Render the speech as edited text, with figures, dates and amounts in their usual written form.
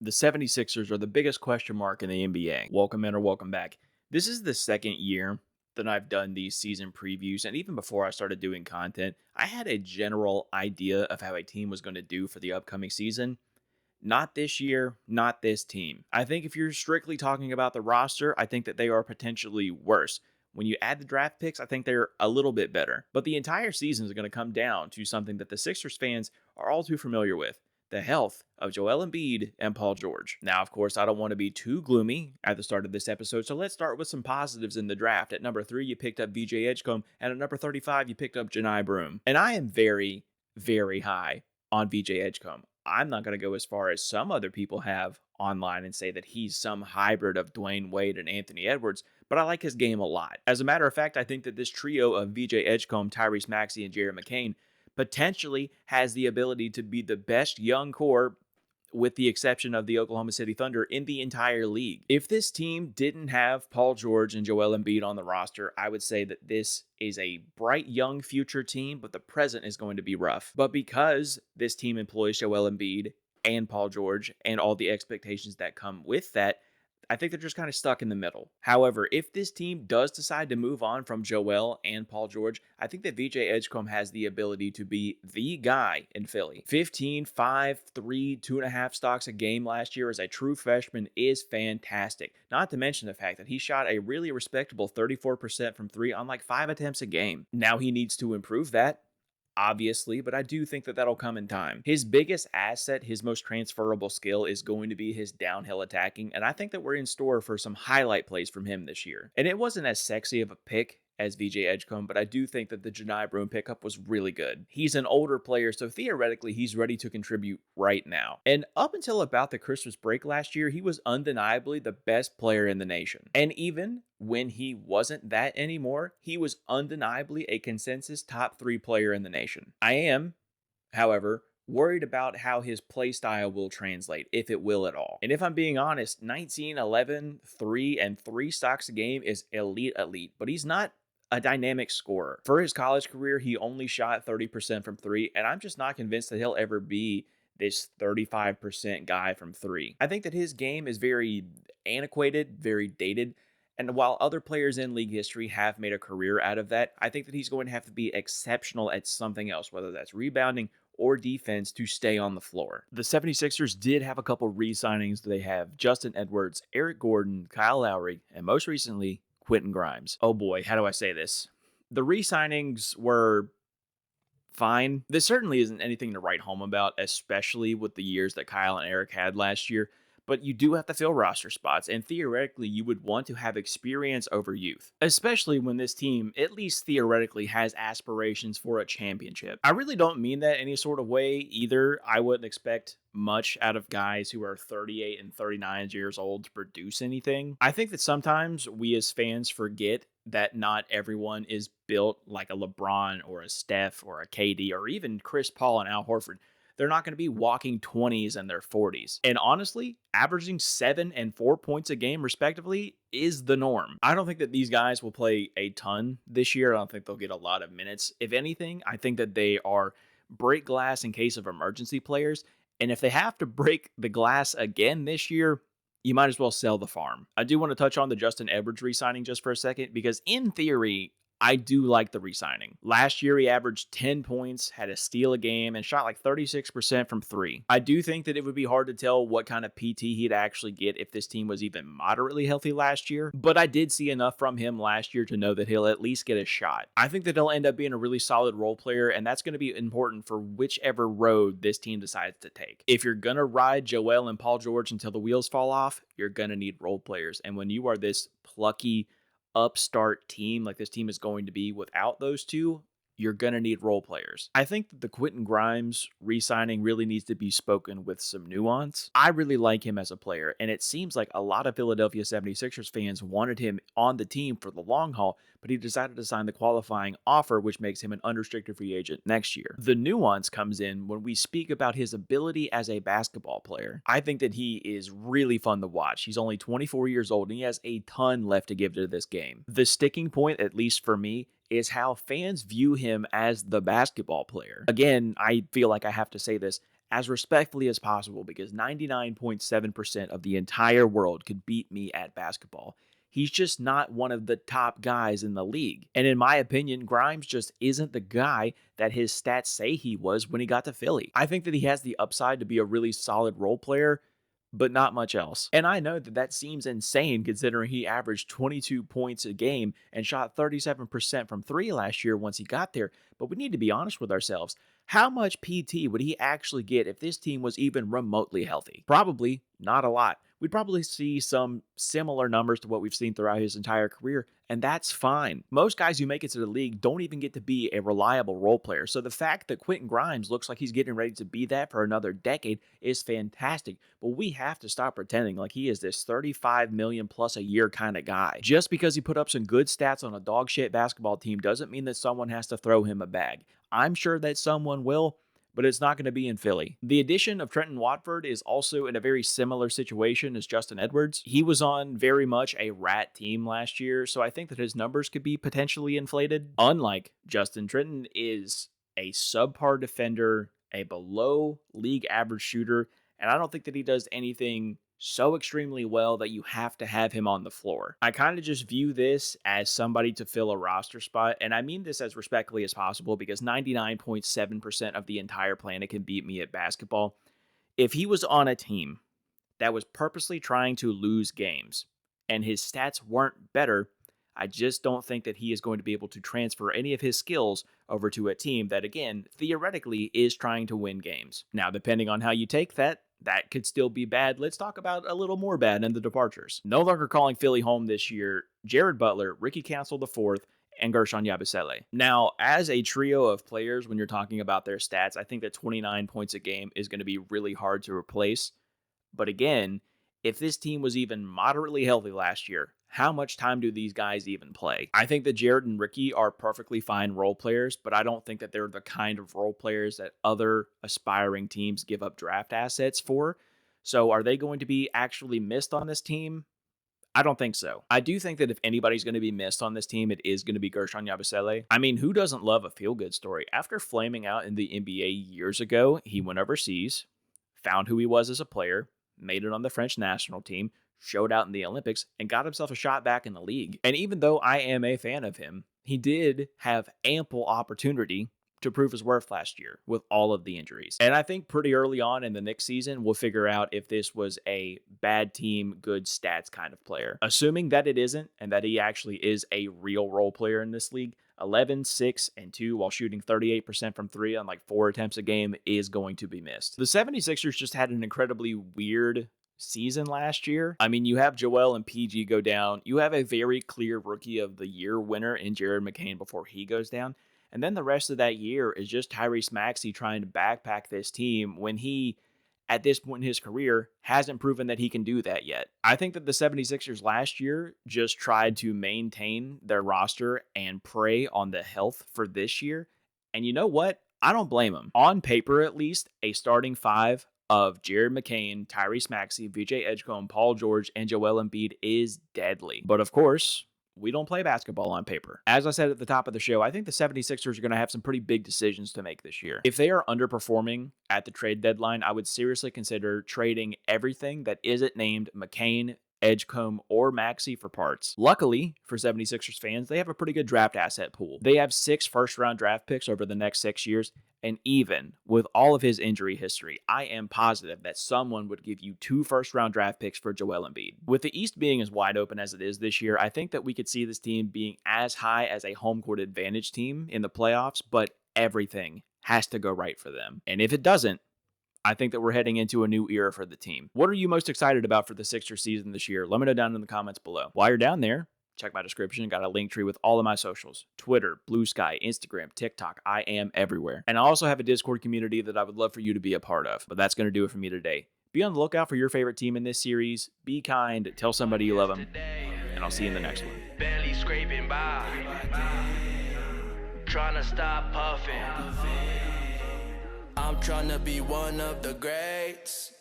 The 76ers are the biggest question mark in the NBA. Welcome in or welcome back. This is the second year that I've done these season previews, and even before I started doing content, I had a general idea of how a team was going to do for the upcoming season. Not this year, not this team. I think if you're strictly talking about the roster, I think that they are potentially worse. When you add the draft picks, I think they're a little bit better. But the entire season is going to come down to something that the Sixers fans are all too familiar with: the health of Joel Embiid and Paul George. Now, of course, I don't want to be too gloomy at the start of this episode, so let's start with some positives in the draft. At number 3, you picked up VJ Edgecombe, and at number 35, you picked up Janai Broom. And I am very, very high on VJ Edgecombe. I'm not going to go as far as some other people have online and say that he's some hybrid of Dwayne Wade and Anthony Edwards, but I like his game a lot. As a matter of fact, I think that this trio of VJ Edgecombe, Tyrese Maxey, and Jared McCain potentially has the ability to be the best young core, with the exception of the Oklahoma City Thunder, in the entire league. If this team didn't have Paul George and Joel Embiid on the roster, I would say that this is a bright young future team, but the present is going to be rough. But because this team employs Joel Embiid and Paul George and all the expectations that come with that, I think they're just kind of stuck in the middle. However, if this team does decide to move on from Joel and Paul George, I think that VJ Edgecombe has the ability to be the guy in Philly. 15, 5, 3, 2.5 stocks a game last year as a true freshman is fantastic. Not to mention the fact that he shot a really respectable 34% from 3 on like 5 attempts a game. Now he needs to improve that, obviously, but I do think that that'll come in time. His biggest asset, his most transferable skill, is going to be his downhill attacking, and I think that we're in store for some highlight plays from him this year. And it wasn't as sexy of a pick as VJ Edgecombe, but I do think that the Janai Broom pickup was really good. He's an older player, so theoretically he's ready to contribute right now. And up until about the Christmas break last year, he was undeniably the best player in the nation. And even when he wasn't that anymore, he was undeniably a consensus top 3 player in the nation. I am, however, worried about how his play style will translate, if it will at all. And if I'm being honest, 19, 11, 3, and 3 stocks a game is elite, but he's not a dynamic scorer. For his college career, he only shot 30% from 3, and I'm just not convinced that he'll ever be this 35% guy from 3. I think that his game is very antiquated, very dated, and while other players in league history have made a career out of that, I think that he's going to have to be exceptional at something else, whether that's rebounding or defense, to stay on the floor. The 76ers did have a couple re-signings. They have Justin Edwards, Eric Gordon, Kyle Lowry, and most recently, Quentin Grimes. Oh boy, how do I say this? The re-signings were fine. This certainly isn't anything to write home about, especially with the years that Kyle and Eric had last year. But you do have to fill roster spots, and theoretically, you would want to have experience over youth, especially when this team, at least theoretically, has aspirations for a championship. I really don't mean that any sort of way either. I wouldn't expect much out of guys who are 38 and 39 years old to produce anything. I think that sometimes we as fans forget that not everyone is built like a LeBron or a Steph or a KD or even Chris Paul and Al Horford. They're not going to be walking 20s and their 40s. And honestly, averaging 7 and 4 points a game, respectively, is the norm. I don't think that these guys will play a ton this year. I don't think they'll get a lot of minutes. If anything, I think that they are break glass in case of emergency players. And if they have to break the glass again this year, you might as well sell the farm. I do want to touch on the Justin Edwards re-signing just for a second, because in theory, I do like the re-signing. Last year, he averaged 10 points, had a steal a game, and shot like 36% from 3. I do think that it would be hard to tell what kind of PT he'd actually get if this team was even moderately healthy last year, but I did see enough from him last year to know that he'll at least get a shot. I think that he'll end up being a really solid role player, and that's going to be important for whichever road this team decides to take. If you're going to ride Joel and Paul George until the wheels fall off, you're going to need role players. And when you are this plucky, upstart team like this team is going to be without those two, you're going to need role players. I think that the Quentin Grimes re-signing really needs to be spoken with some nuance. I really like him as a player, and it seems like a lot of Philadelphia 76ers fans wanted him on the team for the long haul, but he decided to sign the qualifying offer, which makes him an unrestricted free agent next year. The nuance comes in when we speak about his ability as a basketball player. I think that he is really fun to watch. He's only 24 years old, and he has a ton left to give to this game. The sticking point, at least for me, is how fans view him as the basketball player. Again, I feel like I have to say this. as respectfully as possible because 99.7% of the entire world could beat me at basketball. He's just not one of the top guys in the league. And in my opinion, Grimes just isn't the guy that his stats say he was when he got to Philly. I think that he has the upside to be a really solid role player, but not much else. And I know that that seems insane considering he averaged 22 points a game and shot 37% from three last year once he got there. But we need to be honest with ourselves. How much PT would he actually get if this team was even remotely healthy? Probably not a lot. We'd probably see some similar numbers to what we've seen throughout his entire career, and that's fine. Most guys who make it to the league don't even get to be a reliable role player, so the fact that Quentin Grimes looks like he's getting ready to be that for another decade is fantastic, but we have to stop pretending like he is this 35 million plus a year kind of guy. Just because he put up some good stats on a dog shit basketball team doesn't mean that someone has to throw him a bag. I'm sure that someone will, but it's not going to be in Philly. The addition of Trenton Watford is also in a very similar situation as Justin Edwards. He was on very much a rat team last year, so I think that his numbers could be potentially inflated. Unlike Justin, Trenton is a subpar defender, a below league average shooter, and I don't think that he does anything so extremely well that you have to have him on the floor. I kind of just view this as somebody to fill a roster spot, and I mean this as respectfully as possible because 99.7% of the entire planet can beat me at basketball. If he was on a team that was purposely trying to lose games and his stats weren't better, I just don't think that he is going to be able to transfer any of his skills over to a team that, again, theoretically is trying to win games. Now, depending on how you take that, that could still be bad. Let's talk about a little more bad in the departures. No longer calling Philly home this year, Jared Butler, Ricky Council IV, and Gershon Yabusele. Now, as a trio of players, when you're talking about their stats, I think that 29 points a game is going to be really hard to replace. But again, if this team was even moderately healthy last year, how much time do these guys even play? I think that Jared and Ricky are perfectly fine role players, but I don't think that they're the kind of role players that other aspiring teams give up draft assets for. So are they going to be actually missed on this team? I don't think so. I do think that if anybody's going to be missed on this team, it is going to be Gershon Yabusele. I mean, who doesn't love a feel-good story? After flaming out in the NBA years ago, he went overseas, found who he was as a player, made it on the French national team, showed out in the Olympics, and got himself a shot back in the league. And even though I am a fan of him, he did have ample opportunity to prove his worth last year with all of the injuries. And I think pretty early on in the next season, we'll figure out if this was a bad team, good stats kind of player. Assuming that it isn't, and that he actually is a real role player in this league, 11, 6, and 2 while shooting 38% from 3 on like 4 attempts a game is going to be missed. The 76ers just had an incredibly weird season last year. I mean, you have Joel and PG go down. You have a very clear rookie of the year winner in Jared McCain before he goes down. And then the rest of that year is just Tyrese Maxey trying to backpack this team when he, at this point in his career, hasn't proven that he can do that yet. I think that the 76ers last year just tried to maintain their roster and prey on the health for this year. And you know what? I don't blame them. On paper, at least, a starting five of Jared McCain, Tyrese Maxey, VJ Edgecombe, Paul George, and Joel Embiid is deadly. But of course, we don't play basketball on paper. As I said at the top of the show, I think the 76ers are going to have some pretty big decisions to make this year. If they are underperforming at the trade deadline, I would seriously consider trading everything that isn't named McCain, Edgecombe, or Maxey for parts. Luckily for 76ers fans, they have a pretty good draft asset pool. They have 6 first-round draft picks over the next 6 years, and even with all of his injury history, I am positive that someone would give you 2 first-round draft picks for Joel Embiid. With the East being as wide open as it is this year, I think that we could see this team being as high as a home court advantage team in the playoffs, but everything has to go right for them. And if it doesn't, I think that we're heading into a new era for the team. What are you most excited about for the Sixers season this year? Let me know down in the comments below. While you're down there, check my description. Got a link tree with all of my socials. Twitter, Blue Sky, Instagram, TikTok. I am everywhere. And I also have a Discord community that I would love for you to be a part of. But that's going to do it for me today. Be on the lookout for your favorite team in this series. Be kind. Tell somebody you love them. And I'll see you in the next one. Barely scraping by. Trying to stop puffing. I'm trying to be one of the greats.